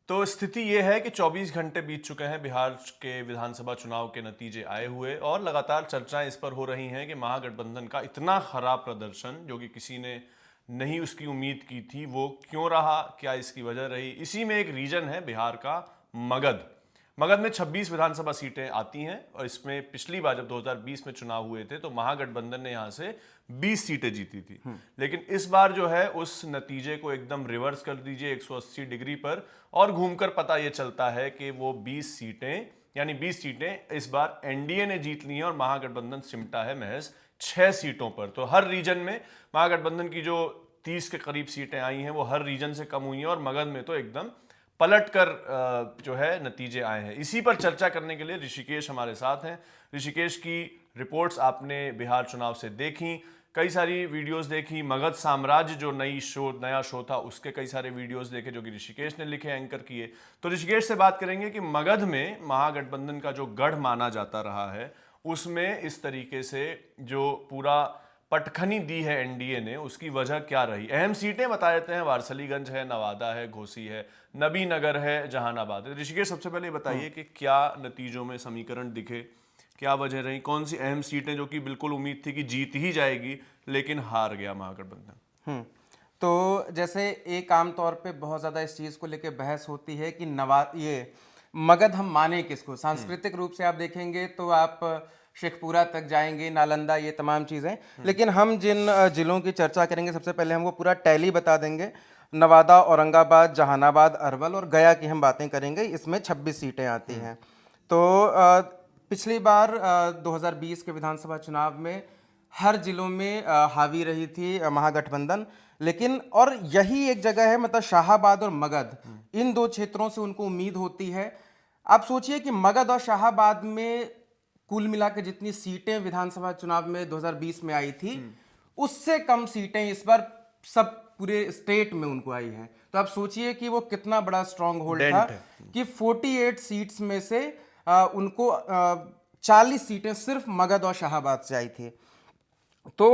तो स्थिति ये है कि 24 घंटे बीत चुके हैं बिहार के विधानसभा चुनाव के नतीजे आए हुए, और लगातार चर्चाएं इस पर हो रही हैं कि महागठबंधन का इतना खराब प्रदर्शन, जो कि किसी ने नहीं उसकी उम्मीद की थी, वो क्यों रहा, क्या इसकी वजह रही। इसी में एक रीजन है बिहार का मगध। मगध में 26 विधानसभा सीटें आती हैं, और इसमें पिछली बार जब 2020 में चुनाव हुए थे तो महागठबंधन ने यहां से 20 सीटें जीती थी। लेकिन इस बार जो है उस नतीजे को एकदम रिवर्स कर दीजिए 180 डिग्री पर, और घूमकर पता यह चलता है कि वो 20 सीटें, यानी 20 सीटें इस बार एनडीए ने जीत ली हैं, और महागठबंधन सिमटा है महज 6 सीटों पर। तो हर रीजन में महागठबंधन की जो 30 के करीब सीटें आई हैं वो हर रीजन से कम हुई हैं, और मगध में तो एकदम पलट कर जो है नतीजे आए हैं। इसी पर चर्चा करने के लिए ऋषिकेश हमारे साथ हैं। ऋषिकेश की रिपोर्ट्स आपने बिहार चुनाव से देखी, कई सारी वीडियोस देखी, मगध साम्राज्य जो नया शो था उसके कई सारे वीडियोस देखे जो कि ऋषिकेश ने लिखे, एंकर किए। तो ऋषिकेश से बात करेंगे कि मगध में महागठबंधन का जो गढ़ माना जाता रहा है उसमें इस तरीके से जो पूरा पटखनी दी है एनडीए ने, उसकी वजह क्या रही। अहम सीटें बता देते हैं, वारसलीगंज है, नवादा है, घोसी है, नबी नगर है, जहानाबाद है। ऋषिकेश, सबसे पहले बताइए कि क्या नतीजों में समीकरण दिखे, क्या वजह रही, कौन सी अहम सीटें जो कि बिल्कुल उम्मीद थी कि जीत ही जाएगी लेकिन हार गया महागठबंधन। तो जैसे एक आम तौर पे बहुत ज़्यादा इस चीज़ को लेके बहस होती है कि ये मगध हम माने किसको। सांस्कृतिक रूप से आप देखेंगे तो आप शेखपुरा तक जाएंगे, नालंदा, ये तमाम चीज़ें। लेकिन हम जिन जिलों की चर्चा करेंगे, सबसे पहले हम वो पूरा टैली बता देंगे। नवादा, औरंगाबाद, जहानाबाद, अरवल और गया की हम बातें करेंगे। इसमें 26 सीटें आती हैं। तो पिछली बार 2020 के विधानसभा चुनाव में हर जिलों में हावी रही थी महागठबंधन। लेकिन और यही एक जगह है, मतलब शाहाबाद और मगध, इन दो क्षेत्रों से उनको उम्मीद होती है। आप सोचिए कि मगध और शाहाबाद में कुल मिला के जितनी सीटें विधानसभा चुनाव में 2020 में आई थी, उससे कम सीटें इस बार सब पूरे स्टेट में उनको आई हैं। तो आप सोचिए कि वो कितना बड़ा स्ट्रांग होल्ड था कि 48 सीट्स में से उनको 40 सीटें सिर्फ मगध और शाहाबाद से आई थी। तो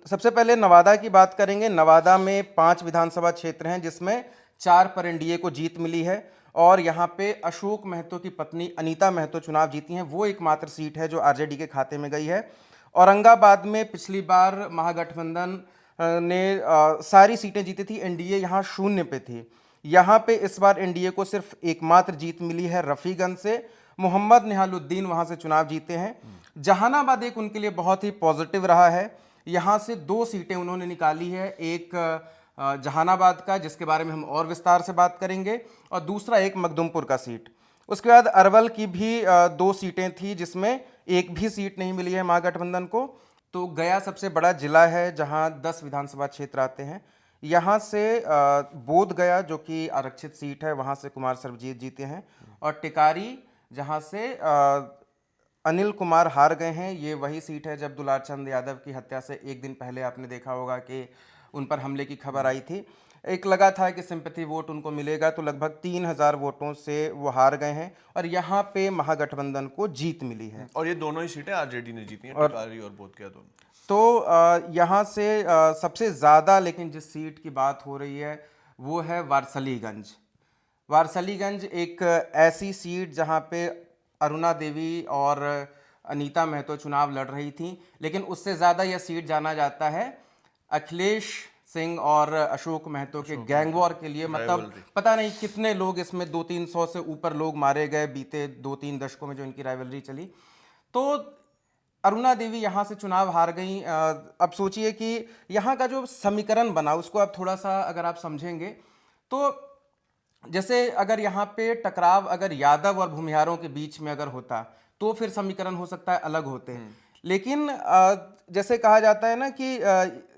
सबसे पहले नवादा की बात करेंगे। नवादा में 5 विधानसभा क्षेत्र हैं, जिसमें 4 पर एनडीए को जीत मिली है, और यहाँ पे अशोक महतो की पत्नी अनीता महतो चुनाव जीती हैं। वो एकमात्र सीट है जो आरजेडी के खाते में गई है। औरंगाबाद में पिछली बार महागठबंधन ने सारी सीटें जीती थी, एनडीए यहाँ 0 पे थी। यहाँ पे इस बार एनडीए को सिर्फ एकमात्र जीत मिली है रफीगंज से। मोहम्मद निहालुद्दीन वहाँ से चुनाव जीते हैं। जहानाबाद एक उनके लिए बहुत ही पॉजिटिव रहा है। यहाँ से 2 सीटें उन्होंने निकाली है, एक जहानाबाद का, जिसके बारे में हम और विस्तार से बात करेंगे, और दूसरा एक मखदुमपुर का सीट। उसके बाद अरवल की भी 2 सीटें थी, जिसमें एक भी सीट नहीं मिली है महागठबंधन को। तो गया सबसे बड़ा जिला है, जहाँ 10 विधानसभा क्षेत्र आते हैं। यहाँ से बोध गया, जो कि आरक्षित सीट है, वहाँ से कुमार सर्वजीत जीते हैं, और टिकारी, जहाँ से अनिल कुमार हार गए हैं। ये वही सीट है जब दुलार चंद यादव की हत्या से एक दिन पहले आपने देखा होगा कि उन पर हमले की खबर आई थी। एक लगा था कि सिंपैथी वोट उनको मिलेगा, तो लगभग 3000 वोटों से वो हार गए हैं, और यहाँ पे महागठबंधन को जीत मिली है। और ये दोनों ही सीटें आरजेडी ने जीती हैं, टिकारी और बोधगया दोनों। तो यहाँ से सबसे ज़्यादा लेकिन जिस सीट की बात हो रही है वो है वारसलीगंज। वारसलीगंज एक ऐसी सीट जहाँ पे अरुणा देवी और अनीता महतो चुनाव लड़ रही थी, लेकिन उससे ज़्यादा यह सीट जाना जाता है अखिलेश सिंह और अशोक महतो के गैंग वॉर के लिए। मतलब पता नहीं कितने लोग इसमें, 200-300 से ऊपर लोग मारे गए बीते 2-3 दशकों में जो इनकी राइवलरी चली। तो अरुणा देवी यहाँ से चुनाव हार गई। अब सोचिए कि यहाँ का जो समीकरण बना उसको आप थोड़ा सा अगर आप समझेंगे, तो जैसे अगर यहाँ पे टकराव अगर यादव और भूमिहारों के बीच में अगर होता तो फिर समीकरण हो सकता है अलग होते। लेकिन जैसे कहा जाता है ना कि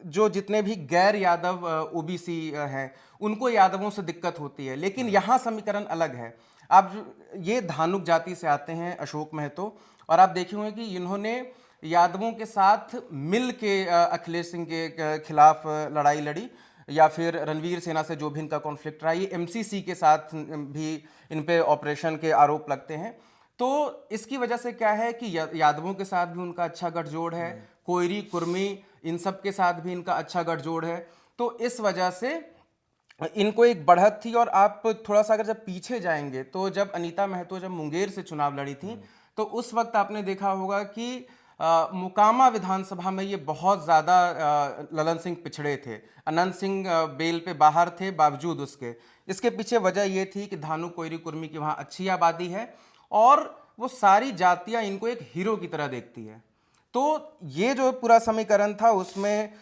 जो जितने भी गैर यादव ओबीसी हैं उनको यादवों से दिक्कत होती है, लेकिन यहाँ समीकरण अलग है। आप ये धानुक जाति से आते हैं अशोक महतो, और आप देखे होंगे कि इन्होंने यादवों के साथ मिल के अखिलेश सिंह के खिलाफ लड़ाई लड़ी, या फिर रणवीर सेना से जो भी इनका कॉन्फ्लिक्ट रहा, ये एमसीसी के साथ भी इन पे ऑपरेशन के आरोप लगते हैं। तो इसकी वजह से क्या है कि यादवों के साथ भी उनका अच्छा गठजोड़ है, कोयरी, कुर्मी, इन सब के साथ भी इनका अच्छा गठजोड़ है। तो इस वजह से इनको एक बढ़त थी। और आप थोड़ा सा अगर जब पीछे जाएंगे तो जब अनीता महतो जब मुंगेर से चुनाव लड़ी थी तो उस वक्त आपने देखा होगा कि मुकामा विधानसभा में ये बहुत ज़्यादा ललन सिंह पिछड़े थे। अनंत सिंह बेल पे बाहर थे बावजूद उसके। इसके पीछे वजह ये थी कि धानु कोयरी कुर्मी की वहाँ अच्छी आबादी है और वो सारी जातियाँ इनको एक हीरो की तरह देखती है। तो ये जो पूरा समीकरण था उसमें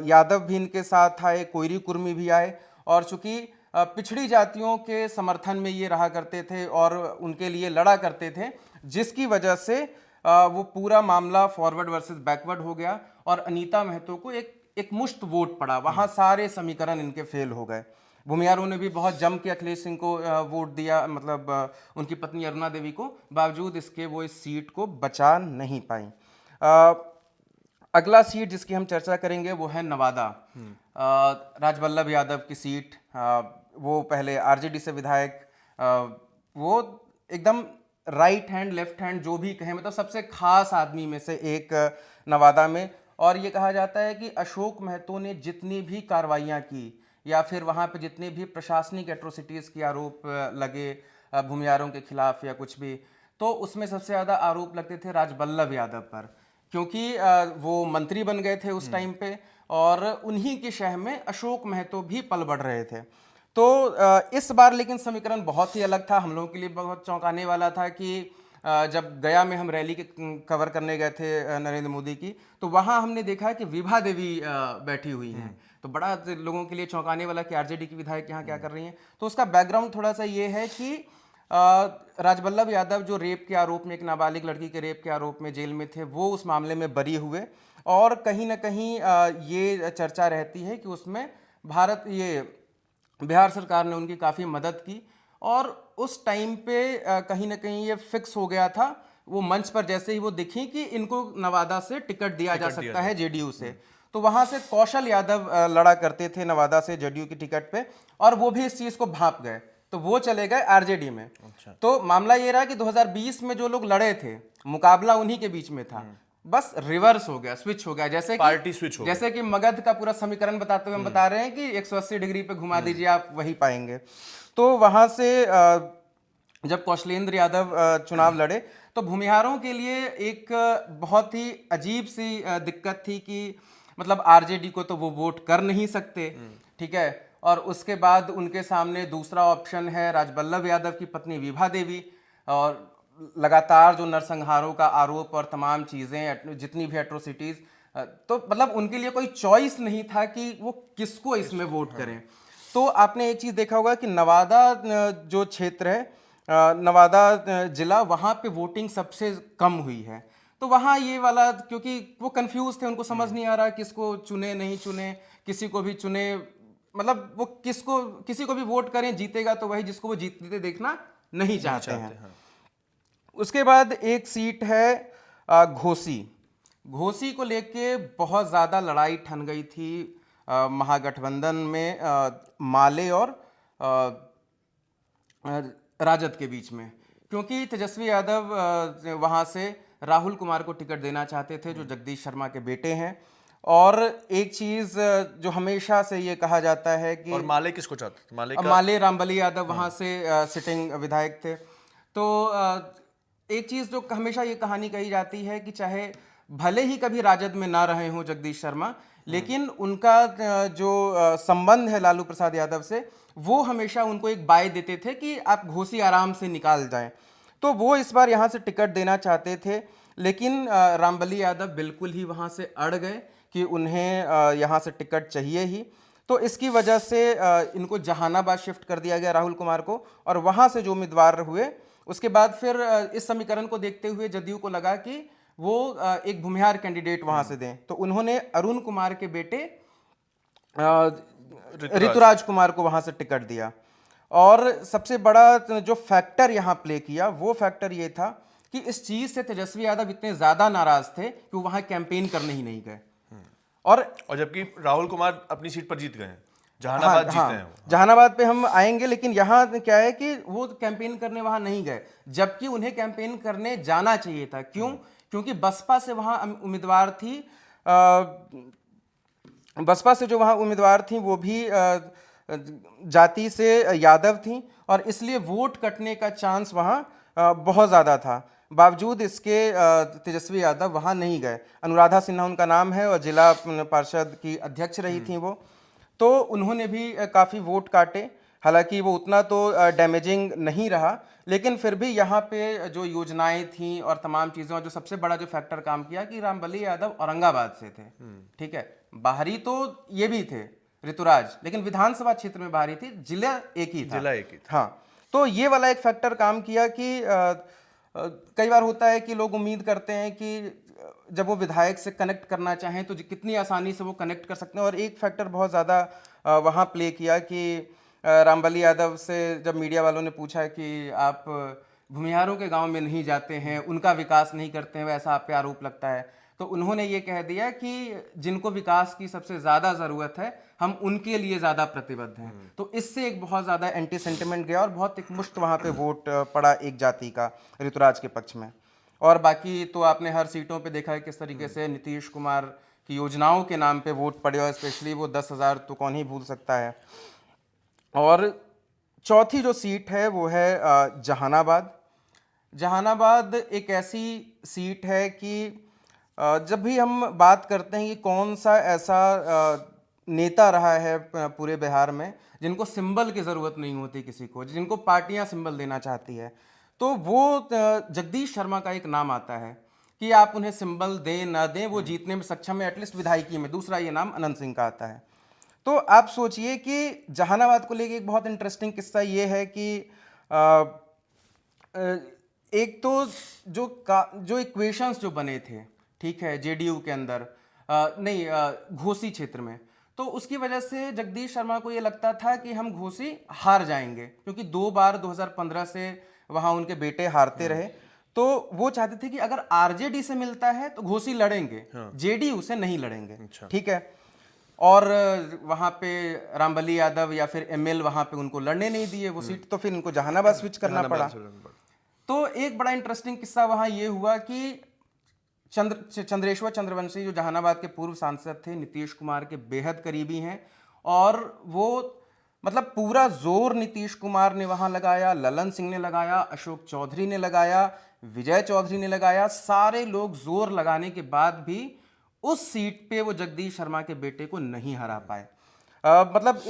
यादव भी इनके साथ आए, कोयरी कुर्मी भी आए। और चूंकि पिछड़ी जातियों के समर्थन में ये रहा करते थे और उनके लिए लड़ा करते थे, जिसकी वजह से वो पूरा मामला फॉरवर्ड वर्सेस बैकवर्ड हो गया और अनीता महतो को एक मुश्त वोट पड़ा। वहाँ सारे समीकरण इनके फेल हो गए। भूमियारों ने भी बहुत जम के अखिलेश सिंह को वोट दिया, मतलब उनकी पत्नी अरुणा देवी को, बावजूद इसके वो इस सीट को बचा नहीं पाई। अगला सीट जिसकी हम चर्चा करेंगे वो है नवादा। राजवल्लभ यादव की सीट। वो पहले आरजेडी से विधायक, वो एकदम राइट हैंड लेफ्ट हैंड जो भी कहें, मतलब सबसे खास आदमी में से एक नवादा में। और ये कहा जाता है कि अशोक महतो ने जितनी भी कार्रवाइयाँ की या फिर वहाँ पे जितने भी प्रशासनिक एट्रोसिटीज़ के आरोप लगे भूमियारों के खिलाफ या कुछ भी, तो उसमें सबसे ज़्यादा आरोप लगते थे राजवल्लभ यादव पर, क्योंकि वो मंत्री बन गए थे उस टाइम पे और उन्हीं के शहर में अशोक महतो भी पल बढ़ रहे थे। तो इस बार लेकिन समीकरण बहुत ही अलग था। हम लोगों के लिए बहुत चौंकाने वाला था कि जब गया में हम रैली के कवर करने गए थे नरेंद्र मोदी की, तो वहाँ हमने देखा कि विभा देवी बैठी हुई हैं। तो बड़ा लोगों के लिए चौंकाने वाला कि आरजेडी की विधायक यहाँ क्या कर रही हैं। तो उसका बैकग्राउंड थोड़ा सा ये है कि राजवल्लभ यादव जो रेप के आरोप में, एक नाबालिग लड़की के रेप के आरोप में जेल में थे, वो उस मामले में बरी हुए और कहीं ना कहीं ये चर्चा रहती है कि उसमें बिहार सरकार ने उनकी काफ़ी मदद की और उस टाइम पे कहीं ना कहीं ये फिक्स हो गया था। वो मंच पर जैसे ही वो दिखी कि इनको नवादा से टिकट दिया जा सकता है जेडीयू से, तो वहां से कौशल यादव लड़ा करते थे नवादा से जेडीयू की टिकट पे और वो भी इस चीज़ को भांप गए, तो वो चले गए आरजेडी में। अच्छा। तो मामला ये रहा कि 2020 में जो लोग लड़े थे, मुकाबला उन्हीं के बीच में था, बस रिवर्स हो गया, स्विच हो गया। जैसे पार्टी स्विच हो जैसे कि मगध का पूरा समीकरण बताते हुए हम बता रहे हैं कि 180 डिग्री पे घुमा दीजिए, आप वही पाएंगे। तो वहां से जब कौशलेंद्र यादव चुनाव लड़े तो भूमिहारों के लिए एक बहुत ही अजीब सी दिक्कत थी कि मतलब आरजेडी को तो वो वोट कर नहीं सकते, ठीक है। और उसके बाद उनके सामने दूसरा ऑप्शन है राजवल्लभ यादव की पत्नी विभा देवी, और लगातार जो नरसंहारों का आरोप और तमाम चीज़ें, जितनी भी एट्रोसिटीज़, तो मतलब उनके लिए कोई चॉइस नहीं था कि वो किसको इसमें वोट करें। तो आपने एक चीज़ देखा होगा कि नवादा जो क्षेत्र है, नवादा जिला, वहाँ पे वोटिंग सबसे कम हुई है। तो वहाँ ये वाला, क्योंकि वो कंफ्यूज थे, उनको समझ नहीं आ रहा किसको चुने नहीं चुने, किसी को भी चुने, मतलब वो किसी को भी वोट करें, जीतेगा तो वही जिसको वो जीतते देखना नहीं चाहते हैं। हाँ। उसके बाद एक सीट है घोसी। घोसी को लेके बहुत ज़्यादा लड़ाई ठन गई थी महागठबंधन में माले और राजद के बीच में, क्योंकि तेजस्वी यादव वहाँ से राहुल कुमार को टिकट देना चाहते थे, जो जगदीश शर्मा के बेटे हैं। और एक चीज़ जो हमेशा से ये कहा जाता है कि, और माले किसको चाहते थे? माले रामबली यादव वहाँ से सिटिंग विधायक थे। तो एक चीज़ जो हमेशा ये कहानी कही जाती है कि चाहे भले ही कभी राजद में ना रहे हों जगदीश शर्मा, लेकिन उनका जो संबंध है लालू प्रसाद यादव से, वो हमेशा उनको एक बाय देते थे कि आप घोसी आराम से निकाल जाएं। तो वो इस बार यहाँ से टिकट देना चाहते थे, लेकिन रामबली यादव बिल्कुल ही वहाँ से अड़ गए कि उन्हें यहाँ से टिकट चाहिए ही। तो इसकी वजह से इनको जहानाबाद शिफ्ट कर दिया गया राहुल कुमार को, और वहाँ से जो उम्मीदवार हुए, उसके बाद फिर इस समीकरण को देखते हुए जदयू को लगा कि वो एक भूमिहार कैंडिडेट वहाँ से दें, तो उन्होंने अरुण कुमार के बेटे ऋतुराज कुमार को वहाँ से टिकट दिया। और सबसे बड़ा जो फैक्टर यहाँ प्ले किया, वो फैक्टर ये था कि इस चीज़ से तेजस्वी यादव इतने ज़्यादा नाराज़ थे कि वो वहाँ कैंपेन करने ही नहीं गए। और जबकि राहुल कुमार अपनी सीट पर जीत गए हैं, जहानाबाद जीते हैं। जहानाबाद पे हम आएंगे, लेकिन यहाँ क्या है कि वो कैंपेन करने वहाँ नहीं गए, जबकि उन्हें कैंपेन करने जाना चाहिए था। क्यों? क्योंकि बसपा से वहाँ उम्मीदवार थी, बसपा से जो वहाँ उम्मीदवार थी वो भी जाति से यादव थी और इसलिए वोट कटने का चांस वहाँ बहुत ज़्यादा था। बावजूद इसके तेजस्वी यादव वहाँ नहीं गए। अनुराधा सिन्हा उनका नाम है और जिला पार्षद की अध्यक्ष रही थी वो, तो उन्होंने भी काफ़ी वोट काटे। हालांकि वो उतना तो डैमेजिंग नहीं रहा, लेकिन फिर भी यहाँ पे जो योजनाएं थी और तमाम चीज़ें, और जो सबसे बड़ा जो फैक्टर काम किया कि रामबली यादव औरंगाबाद से थे, ठीक है, बाहरी तो ये भी थे ऋतुराज, लेकिन विधानसभा क्षेत्र में बाहरी थी, जिला एक ही था। जिला एक ही था। हाँ, तो ये वाला एक फैक्टर काम किया कि कई बार होता है कि लोग उम्मीद करते हैं कि जब वो विधायक से कनेक्ट करना चाहें तो कितनी आसानी से वो कनेक्ट कर सकते हैं, और एक फैक्टर बहुत ज़्यादा वहाँ प्ले किया कि रामबली यादव से जब मीडिया वालों ने पूछा कि आप भूमिहारों के गांव में नहीं जाते हैं, उनका विकास नहीं करते हैं, वैसा आप पे आरोप लगता है, तो उन्होंने ये कह दिया कि जिनको विकास की सबसे ज़्यादा ज़रूरत है हम उनके लिए ज़्यादा प्रतिबद्ध हैं। तो इससे एक बहुत ज़्यादा एंटी सेंटिमेंट गया और बहुत एक मुश्त वहाँ पे वोट पड़ा एक जाति का ऋतुराज के पक्ष में। और बाकी तो आपने हर सीटों पे देखा है किस तरीके से नीतीश कुमार की योजनाओं के नाम पे वोट पड़े, और स्पेशली वो 10,000 तो कौन ही भूल सकता है। और चौथी जो सीट है वो है जहानाबाद। जहानाबाद एक ऐसी सीट है कि जब भी हम बात करते हैं कि कौन सा ऐसा नेता रहा है पूरे बिहार में जिनको सिंबल की ज़रूरत नहीं होती किसी को, जिनको पार्टियां सिंबल देना चाहती है, तो वो जगदीश शर्मा का एक नाम आता है कि आप उन्हें सिंबल दें ना दें, वो जीतने में सक्षम है, एटलीस्ट विधायकी में। दूसरा ये नाम अनंत सिंह का आता है। तो आप सोचिए कि जहानाबाद को लेके एक बहुत इंटरेस्टिंग किस्सा ये है कि एक तो जो इक्वेशंस जो बने थे, ठीक है, जेडीयू के अंदर घोसी क्षेत्र में, तो उसकी वजह से जगदीश शर्मा को ये लगता था कि हम घोसी हार जाएंगे, क्योंकि 2 बार 2015 से वहाँ उनके बेटे हारते रहे। तो वो चाहते थे कि अगर आरजेडी से मिलता है तो घोसी लड़ेंगे, जेडीयू से नहीं लड़ेंगे, ठीक है। और वहाँ पे रामबली यादव या फिर एमएल वहाँ पे उनको लड़ने नहीं दिए वो सीट, तो फिर इनको जहानाबाद स्विच करना पड़ा। तो एक बड़ा इंटरेस्टिंग किस्सा वहाँ ये हुआ कि चंद्रेश्वर चंद्रवंशी जो जहानाबाद के पूर्व सांसद थे, नीतीश कुमार के बेहद करीबी हैं, और वो मतलब पूरा जोर नीतीश कुमार ने वहाँ लगाया, ललन सिंह ने लगाया, अशोक चौधरी ने लगाया, विजय चौधरी ने लगाया, सारे लोग जोर लगाने के बाद भी उस सीट पे वो जगदीश शर्मा के बेटे को नहीं हरा पाए। मतलब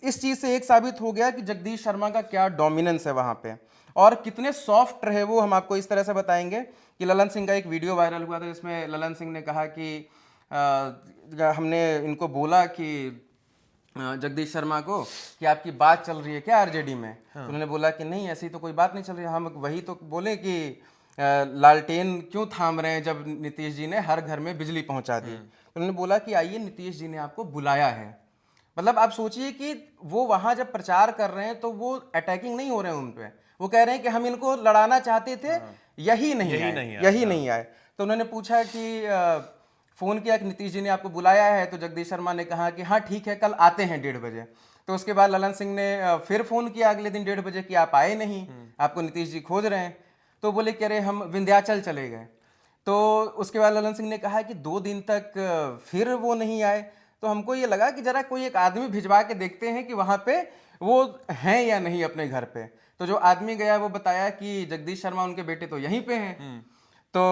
इस चीज़ से एक साबित हो गया कि जगदीश शर्मा का क्या डोमिनेंस है वहाँ पे, और कितने सॉफ्ट रहे वो हम आपको इस तरह से बताएंगे कि ललन सिंह का एक वीडियो वायरल हुआ था जिसमें ललन सिंह ने कहा कि हमने इनको बोला कि जगदीश शर्मा को कि आपकी बात चल रही है क्या आरजेडी में, तो उन्होंने बोला कि नहीं ऐसी तो कोई बात नहीं चल रही, हम वही तो बोले कि लालटेन क्यों थाम रहे हैं जब नीतीश जी ने हर घर में बिजली पहुंचा दी। तो उन्होंने बोला कि आइए नीतीश जी ने आपको बुलाया है। मतलब आप सोचिए कि वो वहां जब प्रचार कर रहे हैं तो वो अटैकिंग नहीं हो रहे हैं उन पे, वो कह रहे हैं कि हम इनको लड़ाना चाहते थे, यही नहीं आए। तो उन्होंने पूछा कि फोन किया कि नीतीश जी ने आपको बुलाया है, तो जगदीश शर्मा ने कहा कि हाँ ठीक है कल आते हैं 1:30 बजे। तो उसके बाद ललन सिंह ने फिर फोन किया अगले दिन 1:30 बजे कि आप आए नहीं, आपको नीतीश जी खोज रहे हैं। तो बोले कि अरे हम विंध्याचल चले गए। तो उसके बाद ललन सिंह ने कहा कि 2 दिन तक फिर वो नहीं आए, तो हमको ये लगा कि जरा कोई एक आदमी भिजवा के देखते हैं कि वहाँ पे वो हैं या नहीं अपने घर पे। तो जो आदमी गया वो बताया कि जगदीश शर्मा उनके बेटे तो यहीं पे हैं। तो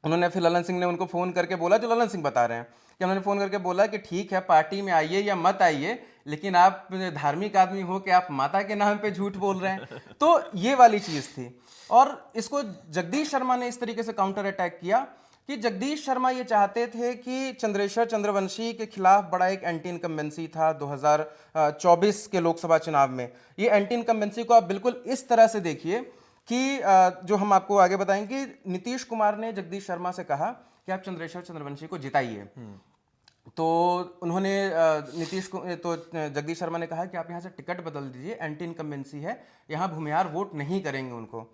उन्होंने फिर ललन सिंह ने उनको फ़ोन करके बोला, जो ललन सिंह बता रहे हैं कि उन्होंने फ़ोन करके बोला कि ठीक है पार्टी में आइए या मत आइए, लेकिन आप धार्मिक आदमी हो कि आप माता के नाम पे झूठ बोल रहे हैं। तो ये वाली चीज़ थी, और इसको जगदीश शर्मा ने इस तरीके से काउंटर अटैक किया कि जगदीश शर्मा ये चाहते थे कि चंद्रेश्वर चंद्रवंशी के खिलाफ बड़ा एक एंटी इनकम्बेंसी था 2024 के लोकसभा चुनाव में। ये एंटी इनकम्बेंसी को आप बिल्कुल इस तरह से देखिए कि जो हम आपको आगे बताएंगे, नीतीश कुमार ने जगदीश शर्मा से कहा कि आप चंद्रेश्वर चंद्रवंशी को जिताइए। तो उन्होंने तो जगदीश शर्मा ने कहा कि आप यहाँ से टिकट बदल दीजिए, एंटी इनकम्बेंसी है, यहाँ भूमिहार वोट नहीं करेंगे उनको।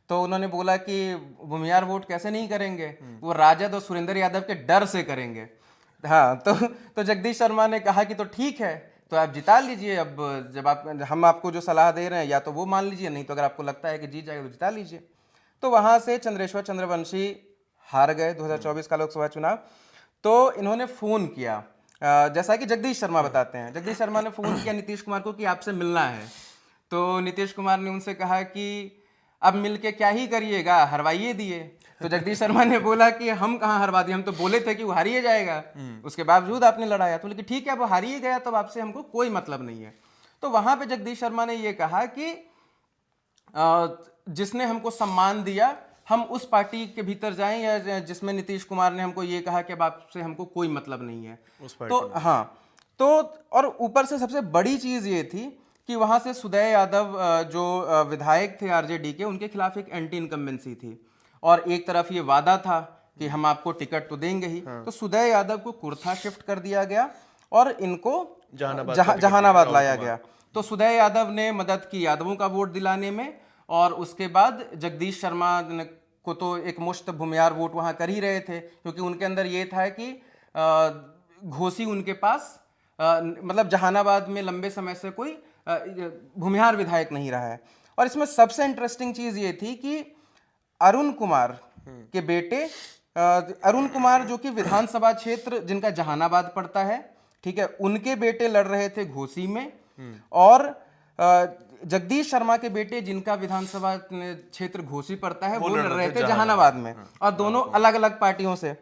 तो उन्होंने बोला कि भूमिहार वोट कैसे नहीं करेंगे, वो राजद और सुरेंद्र यादव के डर से करेंगे। हाँ, तो जगदीश शर्मा ने कहा कि तो ठीक है, तो आप जिता लीजिए। अब जब हम आपको जो सलाह दे रहे हैं या तो वो मान लीजिए, नहीं तो अगर आपको लगता है कि जीत जाएगा तो जिता लीजिए। तो वहाँ से चंद्रेश्वर चंद्रवंशी हार गए 2024 का लोकसभा चुनाव। तो इन्होंने फ़ोन किया जैसा कि जगदीश शर्मा बताते हैं, जगदीश शर्मा ने फोन किया नीतीश कुमार को कि आपसे मिलना है, तो नीतीश कुमार ने उनसे कहा कि अब मिलके क्या ही करिएगा, हरवाइए दिए। तो जगदीश शर्मा ने बोला कि हम कहाँ हरवा दिए, हम तो बोले थे कि वो हारिए जाएगा, उसके बावजूद आपने लड़ाया। तो बोले कि ठीक है, अब हारिए गया तो आपसे हमको कोई मतलब नहीं है। तो वहां पे जगदीश शर्मा ने ये कहा कि जिसने हमको सम्मान दिया, हम उस पार्टी के भीतर जाएं या जिसमें नीतीश कुमार ने हमको ये कहा कि अब आपसे हमको कोई मतलब नहीं है। तो हाँ, तो और ऊपर से सबसे बड़ी चीज ये थी कि वहां से सुदय यादव जो विधायक थे आरजेडी के, उनके खिलाफ एक एंटी इनकम्बेंसी थी और एक तरफ ये वादा था कि हम आपको टिकट तो देंगे ही। तो सुदय यादव को कुर्था शिफ्ट कर दिया गया और इनको जहानाबाद लाया गया। तो सुदय यादव ने मदद की यादवों का वोट दिलाने में, और उसके बाद जगदीश शर्मा को तो एक मुश्त भूमियार वोट वहां कर ही रहे थे, क्योंकि उनके अंदर ये था कि घोसी उनके पास मतलब जहानाबाद में लंबे समय से कोई भूमिहार विधायक नहीं रहा है। और इसमें सबसे इंटरेस्टिंग चीज ये थी कि अरुण कुमार के बेटे अरुण कुमार जो कि विधानसभा क्षेत्र जिनका जहानाबाद पड़ता है, ठीक है, उनके बेटे लड़ रहे थे घोसी में, और जगदीश शर्मा के बेटे जिनका विधानसभा क्षेत्र घोसी पड़ता है वो लड़ रहे थे जहानाबाद में, और दोनों अलग अलग पार्टियों से।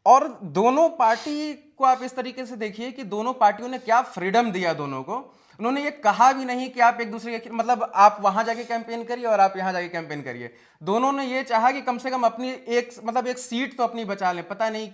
और दोनों पार्टी को आप इस तरीके से देखिए कि दोनों पार्टियों ने क्या फ्रीडम दिया दोनों को। उन्होंने ये कहा भी नहीं कि आप एक दूसरे के मतलब आप वहां जाके कैंपेन करिए और आप यहां जाके कैंपेन करिए। दोनों ने ये चाहा कि कम से कम अपनी एक सीट तो अपनी बचा लें, पता नहीं।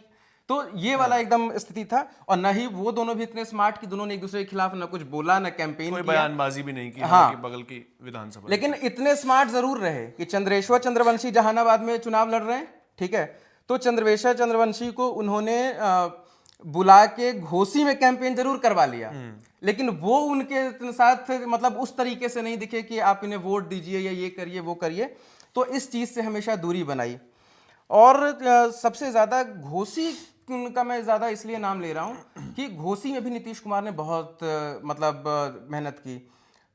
तो ये वाला एकदम स्थिति था। और न ही वो दोनों भी इतने स्मार्ट कि दोनों ने एक दूसरे के खिलाफ न कुछ बोला न कैंपेन कोई किया, बयानबाजी भी नहीं की। हाँ, बगल की विधानसभा, लेकिन इतने स्मार्ट जरूर रहे कि चंद्रेश्वर चंद्रवंशी जहानाबाद में चुनाव लड़ रहे हैं, ठीक है, तो चंद्रवेशर चंद्रवंशी को उन्होंने बुला के घोसी में कैंपेन जरूर करवा लिया, लेकिन वो उनके साथ मतलब उस तरीके से नहीं दिखे कि आप इन्हें वोट दीजिए या ये करिए वो करिए। तो इस चीज से हमेशा दूरी बनाई। और सबसे ज्यादा घोसी का मैं ज्यादा इसलिए नाम ले रहा हूं कि घोसी में भी नीतीश कुमार ने बहुत मतलब मेहनत की,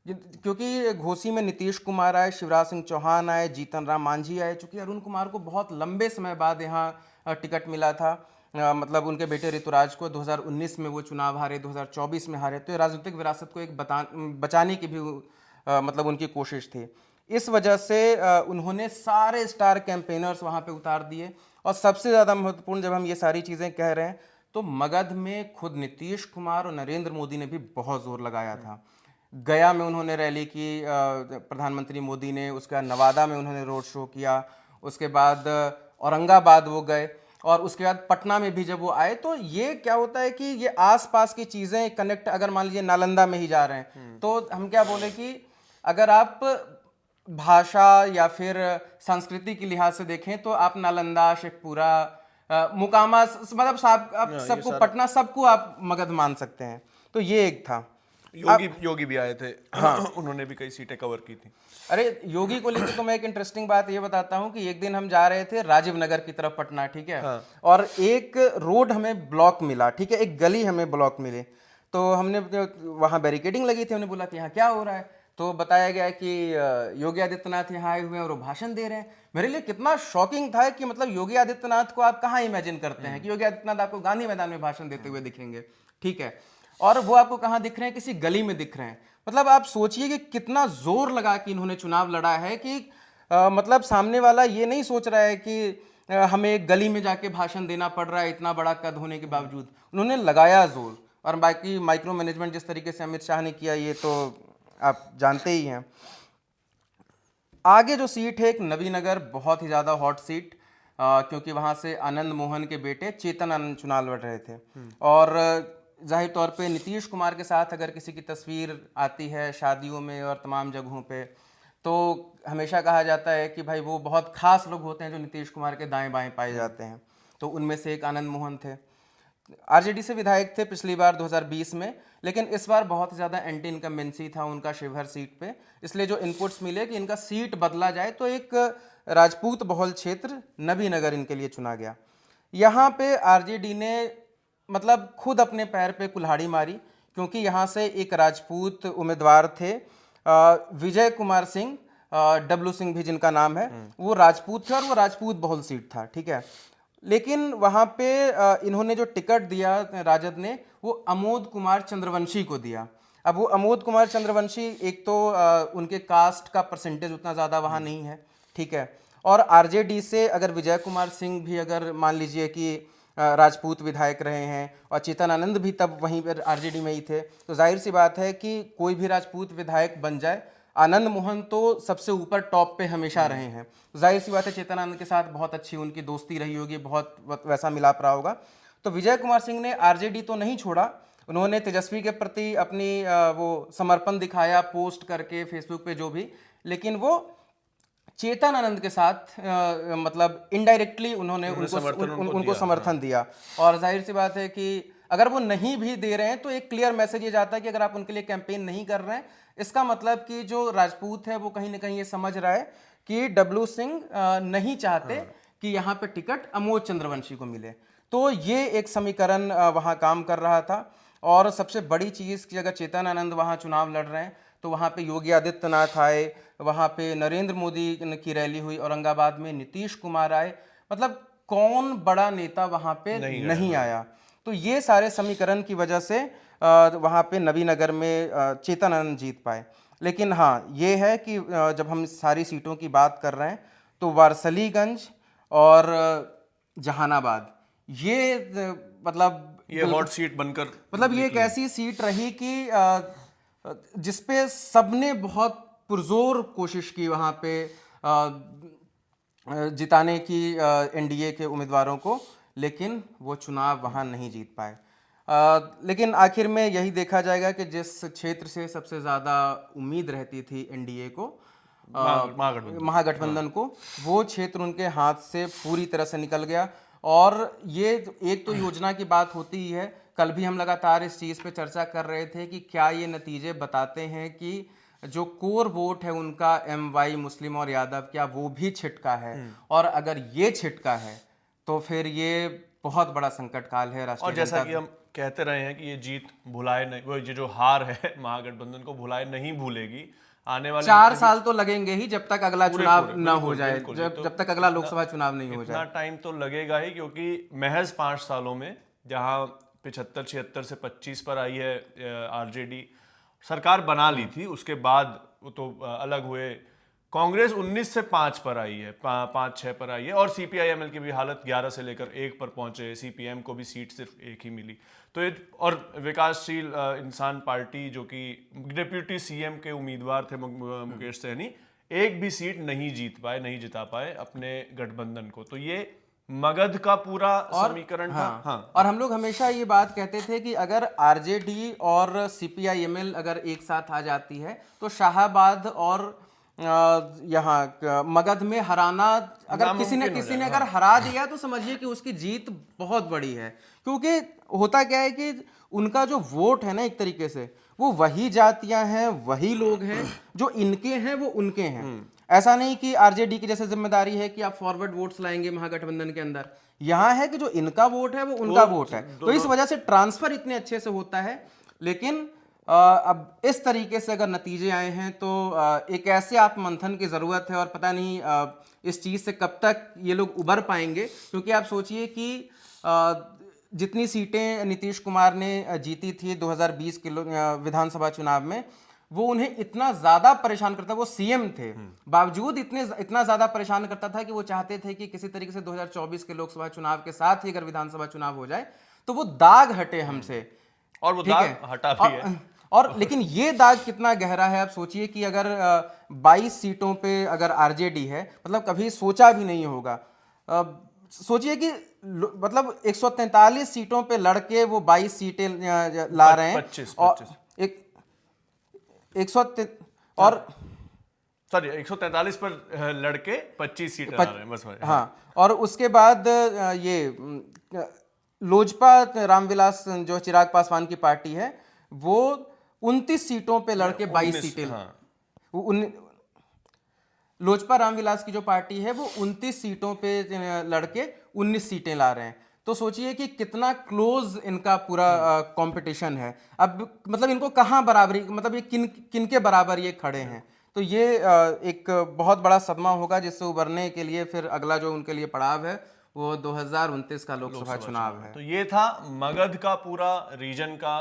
क्योंकि घोसी में नीतीश कुमार आए, शिवराज सिंह चौहान आए, जीतन राम मांझी आए। चूंकि अरुण कुमार को बहुत लंबे समय बाद यहाँ टिकट मिला था, मतलब उनके बेटे ऋतुराज को 2019 में वो चुनाव हारे, 2024 में हारे, तो राजनीतिक विरासत को एक बचाने की भी मतलब उनकी कोशिश थी। इस वजह से उन्होंने सारे स्टार कैंपेनर्स वहाँ पे उतार दिए। और सबसे ज़्यादा महत्वपूर्ण, जब हम ये सारी चीज़ें कह रहे हैं, तो मगध में खुद नीतीश कुमार और नरेंद्र मोदी ने भी बहुत जोर लगाया था। गया में उन्होंने रैली की प्रधानमंत्री मोदी ने, उसके बाद नवादा में उन्होंने रोड शो किया, उसके बाद औरंगाबाद वो गए, और उसके बाद पटना में भी जब वो आए। तो ये क्या होता है कि ये आसपास की चीज़ें कनेक्ट, अगर मान लीजिए नालंदा में ही जा रहे हैं तो हम क्या बोले कि अगर आप भाषा या फिर संस्कृति के लिहाज से देखें तो आप नालंदा, शेखपुरा, मुकामा, मतलब सबको, पटना, सबको आप मगध मान सकते हैं। तो ये एक था। योगी भी आए थे, हाँ, उन्होंने भी कई सीटें कवर की थी। अरे योगी को लेकर तो मैं एक इंटरेस्टिंग बात ये बताता हूँ कि एक दिन हम जा रहे थे राजीव नगर की तरफ पटना, ठीक है, हाँ। और एक रोड हमें ब्लॉक मिला, ठीक है, एक गली हमें ब्लॉक मिले। तो हमने वहाँ बैरिकेडिंग लगी थी, हमने बोला कि यहाँ क्या हो रहा है। तो बताया गया कि योगी आदित्यनाथ यहाँ आए हुए हैं और वो भाषण दे रहे हैं। मेरे लिए कितना शॉकिंग था कि मतलब योगी आदित्यनाथ को आप कहाँ इमेजिन करते हैं कि योगी आदित्यनाथ आपको गांधी मैदान में भाषण देते हुए दिखेंगे, ठीक है, और वो आपको कहाँ दिख रहे हैं, किसी गली में दिख रहे हैं। मतलब आप सोचिए कि कितना जोर लगा कि इन्होंने चुनाव लड़ा है कि मतलब सामने वाला ये नहीं सोच रहा है कि हमें एक गली में जाके भाषण देना पड़ रहा है, इतना बड़ा कद होने के बावजूद उन्होंने लगाया जोर। और बाकी माइक्रो मैनेजमेंट जिस तरीके से अमित शाह ने किया, ये तो आप जानते ही हैं। आगे जो सीट है एक नवीनगर, बहुत ही ज़्यादा हॉट सीट, क्योंकि वहाँ से आनंद मोहन के बेटे चेतन आनंद चुनाव लड़ रहे थे। और जाहिर तौर पे नीतीश कुमार के साथ अगर किसी की तस्वीर आती है शादियों में और तमाम जगहों पे, तो हमेशा कहा जाता है कि भाई वो बहुत खास लोग होते हैं जो नीतीश कुमार के दाएं बाएं पाए जाते हैं। तो उनमें से एक आनंद मोहन थे, आरजेडी से विधायक थे पिछली बार 2020 में, लेकिन इस बार बहुत ज़्यादा एंटी इनकम्बेंसी था उनका शिवहर सीट पे। इसलिए जो इनपुट्स मिले कि इनका सीट बदला जाए, तो एक राजपूत बहुल क्षेत्र नबीनगर इनके लिए चुना गया। यहाँ पे आरजेडी ने मतलब खुद अपने पैर पे कुल्हाड़ी मारी, क्योंकि यहाँ से एक राजपूत उम्मीदवार थे, विजय कुमार सिंह, डब्लू सिंह भी जिनका नाम है, वो राजपूत थे और वो राजपूत बहुल सीट था, ठीक है। लेकिन वहाँ पे इन्होंने जो टिकट दिया राजद ने, वो अमोद कुमार चंद्रवंशी को दिया। अब वो अमोद कुमार चंद्रवंशी, एक तो उनके कास्ट का परसेंटेज उतना ज़्यादा वहाँ नहीं है, ठीक है, और आरजेडी से अगर विजय कुमार सिंह भी, अगर मान लीजिए कि राजपूत विधायक रहे हैं, और चेतन आनंद भी तब वहीं पर आरजेडी में ही थे, तो जाहिर सी बात है कि कोई भी राजपूत विधायक बन जाए, आनंद मोहन तो सबसे ऊपर टॉप पे हमेशा रहे हैं, जाहिर सी बात है चेतन आनंद के साथ बहुत अच्छी उनकी दोस्ती रही होगी, बहुत वैसा मिलाप रहा होगा। तो विजय कुमार सिंह ने आरजेडी तो नहीं छोड़ा, उन्होंने तेजस्वी के प्रति अपनी वो समर्पण दिखाया पोस्ट करके फेसबुक पे जो भी, लेकिन वो चेतन आनंद के साथ मतलब इनडायरेक्टली उन्होंने उनको समर्थन दिया। और जाहिर सी बात है कि अगर वो नहीं भी दे रहे हैं तो एक क्लियर मैसेज ये जाता है कि अगर आप उनके लिए कैंपेन नहीं कर रहे हैं, इसका मतलब कि जो राजपूत है वो कहीं ना कहीं ये समझ रहा है कि डब्लू सिंह नहीं चाहते कि यहाँ पे टिकट अमोद चंद्रवंशी को मिले। तो ये एक समीकरण वहाँ काम कर रहा था। और सबसे बड़ी चीज़ कि अगर चेतन आनंद वहाँ चुनाव लड़ रहे हैं तो वहाँ पे योगी आदित्यनाथ आए, वहाँ पे नरेंद्र मोदी की रैली हुई, औरंगाबाद में नीतीश कुमार आए, मतलब कौन बड़ा नेता वहाँ पे नहीं आया। तो ये सारे समीकरण की वजह से वहाँ पे नबीनगर में चेतन आनंद जीत पाए। लेकिन हाँ, ये है कि जब हम सारी सीटों की बात कर रहे हैं तो वारसलीगंज और जहानाबाद, ये मतलब ये हॉट सीट बनकर, मतलब ये एक ऐसी सीट रही कि जिसपे सबने बहुत पुरजोर कोशिश की वहाँ पे जिताने की एनडीए के उम्मीदवारों को, लेकिन वो चुनाव वहाँ नहीं जीत पाए। लेकिन आखिर में यही देखा जाएगा कि जिस क्षेत्र से सबसे ज़्यादा उम्मीद रहती थी एनडीए को, महागठबंधन को, वो क्षेत्र उनके हाथ से पूरी तरह से निकल गया। और ये एक तो योजना की बात होती ही है, कल भी हम लगातार इस चीज़ पे चर्चा कर रहे थे कि क्या ये नतीजे बताते हैं कि जो कोर वोट है उनका एमवाई, मुस्लिम और यादव, क्या वो भी छिटका है? और अगर ये छिटका है तो फिर ये बहुत बड़ा संकट काल है राष्ट्रीय। और जैसा कि हम कहते रहे हैं कि ये जीत भुलाए नहीं, वो ये जो हार है महागठबंधन को भुलाए नहीं भूलेगी। आने वाले 4 साल तो लगेंगे ही जब तक अगला चुनाव ना हो जाए, जब तक अगला लोकसभा चुनाव नहीं हो जाए। इतना टाइम तो लगेगा ही, क्योंकि महज 5 सालों में जहां 75-76 से 25 पर आई है आरजेडी, सरकार बना ली थी, उसके बाद वो तो अलग हुए, कांग्रेस 19 से 5 पर आई है, 5-6 पर आई है, और सीपीआईएमएल की भी हालत 11 से लेकर 1 पर पहुंचे, सीपीएम को भी सीट सिर्फ 1 ही मिली। तो ये, और विकासशील इंसान पार्टी जो कि डिप्यूटी सीएम के उम्मीदवार थे मुकेश सहनी, एक भी सीट नहीं जीत पाए, नहीं जिता पाए अपने गठबंधन को। तो ये मगध का पूरा समीकरण था। हाँ। और हम लोग हमेशा ये बात कहते थे कि अगर आरजेडी और सीपीआईएमएल अगर एक साथ आ जाती है तो शाहाबाद और यहाँ मगध में हराना, अगर किसी ने अगर हरा दिया तो समझिए कि उसकी जीत बहुत बड़ी है। क्योंकि होता क्या है कि उनका जो वोट है ना, एक तरीके से वो वही जातियां हैं, वही लोग हैं, जो इनके हैं वो उनके हैं। ऐसा नहीं कि आरजेडी की जैसे जिम्मेदारी है कि आप फॉरवर्ड वोट्स लाएंगे महागठबंधन के अंदर, यहां है कि जो इनका वोट है वो उनका वोट है। तो इस वजह से ट्रांसफर इतने अच्छे से होता है। लेकिन अब इस तरीके से अगर नतीजे आए हैं तो एक ऐसे आत्ममंथन की ज़रूरत है, और पता नहीं इस चीज़ से कब तक ये लोग उबर पाएंगे। क्योंकि आप सोचिए कि जितनी सीटें नीतीश कुमार ने जीती थी 2020 के विधानसभा चुनाव में, वो उन्हें इतना ज़्यादा परेशान करता, वो सीएम थे, बावजूद इतना ज़्यादा परेशान करता था कि वो चाहते थे कि किसी तरीके से 2024 के लोकसभा चुनाव के साथ ही अगर विधानसभा चुनाव हो जाए तो वो दाग हटे हमसे। और वो दाग हटा भी है। और लेकिन ये दाग कितना गहरा है, आप सोचिए कि अगर 22 सीटों पे अगर आरजेडी है, मतलब कभी सोचा भी नहीं होगा। सोचिए कि मतलब 143 सीटों पे लड़के वो 22 सीटें ला रहे हैं, 25 और एक 143 पर लड़के 25 सीटें ला रहे हैं बस। हाँ, और उसके बाद ये लोजपा रामविलास जो चिराग पासवान की पार्टी है, वो 29 सीटों पे लड़के 22 सीटें, लोजपा रामविलास की जो पार्टी है वो 29 सीटों पे लड़के 19 सीटें ला रहे हैं। तो सोचिए कि कितना क्लोज इनका पूरा कंपटीशन है। अब मतलब इनको कहाँ बराबरी, मतलब ये किन के बराबर ये खड़े हैं। तो ये एक बहुत बड़ा सदमा होगा जिससे उबरने के लिए फिर अगला जो उनके लिए पड़ाव है वो 2029 का लोकसभा चुनाव है। तो ये था मगध का पूरा रीजन का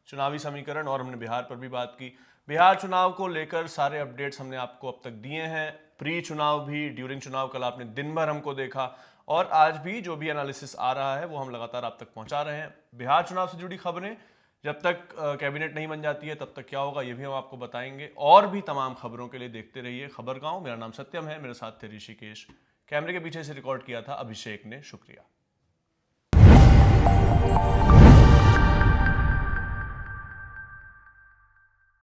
चुनावी समीकरण, और हमने बिहार पर भी बात की। बिहार चुनाव को लेकर सारे अपडेट्स हमने आपको अब तक दिए हैं, प्री चुनाव भी, ड्यूरिंग चुनाव कल आपने दिन भर हमको देखा, और आज भी जो भी एनालिसिस आ रहा है वो हम लगातार आप तक पहुंचा रहे हैं। बिहार चुनाव से जुड़ी खबरें, जब तक कैबिनेट नहीं बन जाती है तब तक क्या होगा ये भी हम आपको बताएंगे, और भी तमाम खबरों के लिए देखते रहिए खबर गांव। मेरा नाम सत्यम है, मेरे साथ थे ऋषिकेश, कैमरे के पीछे से रिकॉर्ड किया था अभिषेक ने। शुक्रिया।